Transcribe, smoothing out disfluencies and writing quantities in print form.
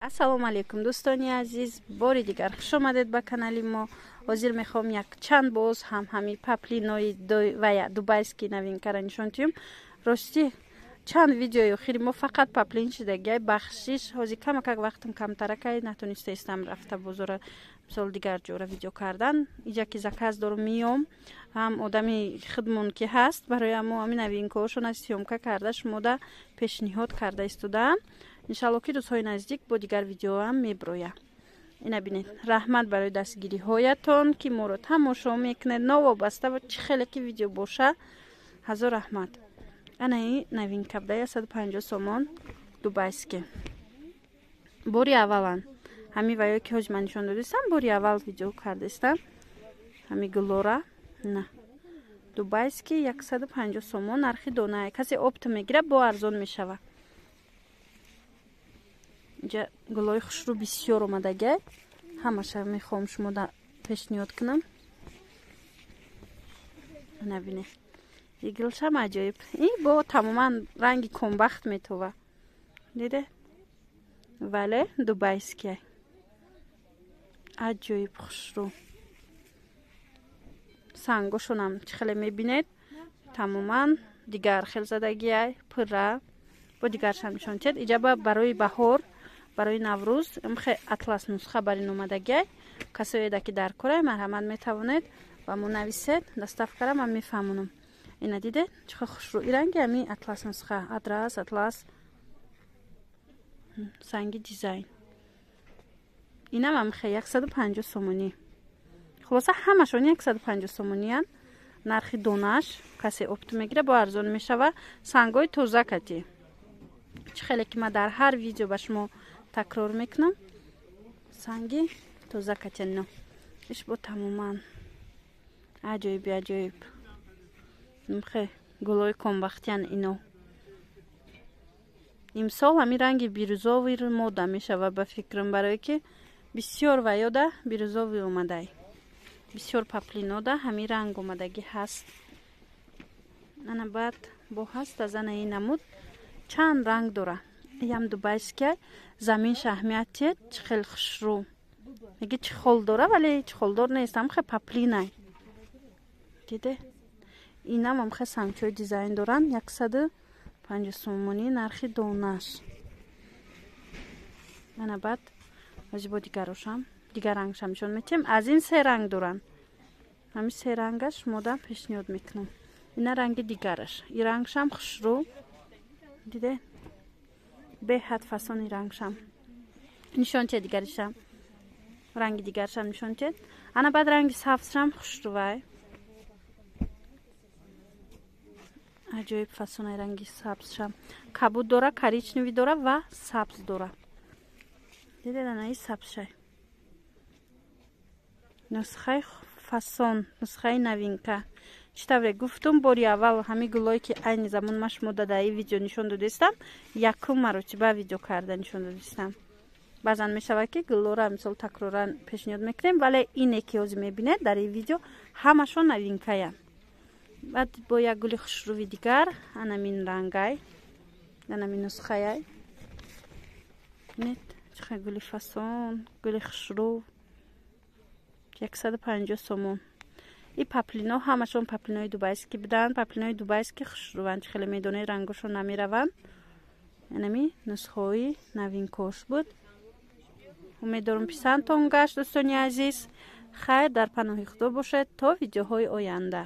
Ассалому алейкум дӯстони азиз, бори дигар хуш омадед ба канали мо. ҳозир мехоҳам як чанд боз ҳами паплинои ва дубайский новинкаро нишон диҳам. Рости чанд видеои охири мо фақат паплин шидагиай бахшиш. ҳозир камакак вақтам камтаракай натонистаистам рафта бозора мисол дигар ҷора видео кардан. иҷа ки заказ дорум миём, ҳам одами хидмон ки ҳаст барои мо ҳамин новинкаҳошона сиёмка карда шумода пешниҳод карда истодаам. иншалло ки рӯзҳои наздик бо дигар видеоам меброя. ина бинед, раҳмат барои дастгириҳоятон ки моро тамошо мекунед. Новобаста чӣ хеле ки видео боша, ҳазор раҳмат. ана ин новинка буда 150 сомон дубайский. бори аввалан ҳами ваё ки ҳоҷ ман нишон додистам, бори аввал видео кардистам. ҳами гулора на дубайский 150 сомон нархи донае. касе опта мегира бо арзон мешава. инҷа гулои хушрӯ бисёр омадагай. ҳамаша мехоҳам шумода пешниҳод кунам. набинед, игилшам аҷоиб. ин бо тамоман ранги комбахт метова. диде? вале дубайский. аҷоиб хушрӯ. сангошонам чӣ хеле мебинед? тамоман дигар хелзадагиай, пурра. бо дигаршам нишон тед. иҷаба барои баҳор, барои наврӯз имхе атлас нусха барин омадагиай. касоеда ки дар корай марҳамат метавонед ва мо нависед. доставкара ман мефаҳмонам. ина дидед чӣ хел хушрӯ. ин ранги ами атлас нусха, адрас, атлас, санги дизайн. инам амхе 150 сомонӣ. хулоса ҳамашон 150 сомониян. нархи донаш касе опт мегира бо арзон мешава. сангои тоза кати. чӣ хеле ки ман дар ҳар видео ба шумо такрор мекунам. санги тоза катено. иш бо тамоман аҷоиби аҷоиб. имхе гулои комбахтиян ино. имсол ҳамин ранги бирӯзови мода мешава ба фикрам, барое ки бисёр ваёда бирӯзови омадай. бисёр паплинода ҳамин ранг омадагӣ ҳаст. ана баъд бо ҳаст аз ана ин намуд чанд ранг дора. ям дубайский замин шаҳмиятиет чӣ хел хушрӯ. меги чихол дора вале чихолдор нест, амхе паплинай. диде? инам амхе сангчой дизайн доран 150 сомонӣ нархи донаш. ана баъд ҳозир бо дигарошам дигар рангшам нишон метем. аз ин се ранг доран. ҳамин се рангаш мода пешниҳод мекунам. ина ранги дигараш. ин рангшам хушрӯ. диде? беҳад фасони рангшам нишон тед. дигаришам ранги дигаршам нишон тед. ана баъд ранги сабзшам хушрӯвай. аҷоиб фасонаи ранги сабзшам. кабуд дора, коричневӣ дора ва сабз дора. дидед ана ин сабзшай. нусхаи фасон, нусхаи новинка. чӣ тавре гуфтум, бори аввал ҳамин гулое ки айни замон ма шумо дада ин видео нишон додистам, якум маротиба видео карда нишон додистам. баъзан мешава ки гулора мисол такроран пешниҳод мекунем, вале ине ки ҳозир мебинед дар ин видео ҳамашон новинкаянд. баъд бо як гули хушрӯви дигар анамин рангай, анамин нусхаяй. бинед чӣ хел гули фасон, гули хушрӯ. 150 сомон. ин паплино ҳамашон паплинои дубайский буданд. паплинои дубайский хушрӯванд. чӣ хеле медонед рангошон намераванд. инами нусхаҳои новинкош буд. умеддорам писандтон гашт дӯстони азиз. хайр дар паноҳи худо бошед то видеоҳои оянда.